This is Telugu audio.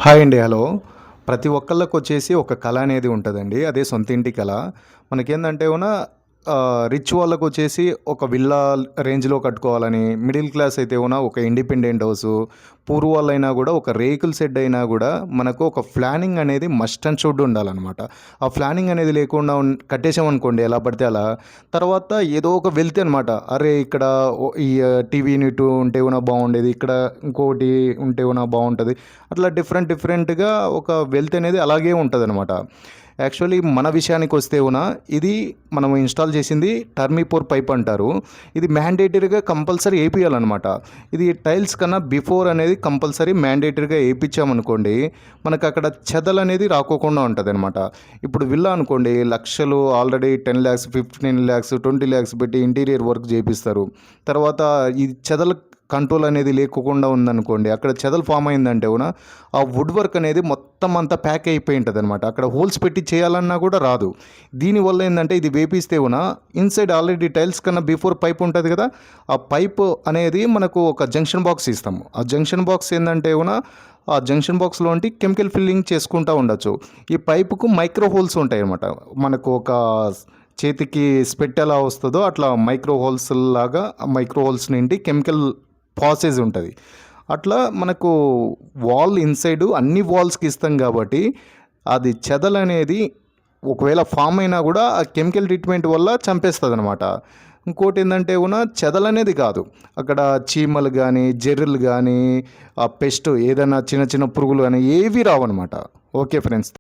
హాయ్ అండి. హలో. ప్రతి ఒక్కళ్ళకొచ్చేసి ఒక కళ అనేది ఉంటదండి. అదే సొంతింటి కళ. మనకేందంటే రిచ్ వాళ్ళకొచ్చేసి ఒక విల్లా రేంజ్‌లో కట్టుకోవాలని, మిడిల్ క్లాస్ అయితే ఒక ఇండిపెండెంట్ హౌసు, పూర్ వాళ్ళైనా గూడా ఒక రేకుల షెడ్ అయినా గూడా మనకు ఒక ప్లానింగ్ అనేది మస్ట్ అండ్ షుడ్ ఉండాలనమాట. ఆ ప్లానింగ్ అనేది లేకుండా కట్టేసామనుకోండి ఎలా పడితే అలా, తర్వాత ఏదో ఒక వెల్త్ అనమాట. అరే! ఇక్కడ ఈ టీవీ యూనిట్ ఉంటే బాగుండేది. ఇక్కడ ఇంకోటి ఉంటే బాగుంటది. అట్లా డిఫరెంట్‌గా ఒక వెల్త్ అనేది అలాగే ఉంటదనమాట. యాక్చువల్లీ మన విషయానికొస్తే ఇది మనం ఇన్‌స్టాల్ చేసింది టర్మీపోర్ పైప్ అంటారు. ఇది మ్యాండేటరీగా కంపల్సరీ ఏపియాలనమాట. ఇది టైల్స్ కన్నా బిఫోర్ అనేది కంపల్సరీ మ్యాండేటరీగా ఏపిచ్చామనుకోండి, మనకక్కడ చెదలనేది రాకోకుండా ఉంటదనమాట. ఇప్పుడు విల్లా అనుకోండి, లక్షలు ఆల్రెడీ 10,00,000, 15,00,000, 20,00,000 పెట్టి ఇంటీరియర్ వర్క్ చేపిస్తారు. తర్వాత ఈ చెదల కంట్రోల్ అనేది లేకోకుండా ఉందనుకోండి, అక్కడ చెదలు ఫామ్ అయిందంటే ఆ వుడ్ వర్క్ అనేది మొత్తం అంతా ప్యాక్ అయిపోయి ఉంటదనమాట. అక్కడ హోల్స్ పెట్టి చేయాలన్నా కూడా రాదు. దీనివల్ల ఏందంటే ఇది వేపిస్తే ఇన్సైడ్ ఆల్రెడీ టైల్స్ కన్నా బిఫోర్ పైప్ ఉంటది కదా! ఆ పైప్ అనేది మనకు ఒక జంక్షన్ బాక్స్ ఇస్తాము. ఆ జంక్షన్ బాక్స్ ఏందంటే ఆ జంక్షన్ బాక్స్‌లోంటి కెమికల్ ఫిల్లింగ్ చేసుకుంటా ఉండొచ్చు. ఈ పైపుకు మైక్రో హోల్స్ ఉంటాయన్నమాట. మనకు ఒక చేతికి స్పెట్ ఎలా వస్తదో అట్లా మైక్రో హోల్స్ లాగా ఆ మైక్రో హోల్స్ నుండి కెమికల్ పాసేజ్ ఉంటది. అట్లా మనకు వాల్ ఇన్సైడ్ అన్ని వాల్స్‌కి ఇస్తాం కాబట్టి, అది చెదలనేది ఒకవేళ ఫామ్ అయినా గూడా ఆ కెమికల్ ట్రీట్మెంట్ వల్ల చంపేస్తదనమాట. ఇంకోటేందంటే చెదలనేది కాదు. అక్కడ చీమలు గానీ, జెర్రిలు గానీ, ఆ పెస్ట్ ఏదైనా చిన్న చిన్న పురుగులు గానీ ఏవి రావనమాట. Okay friends.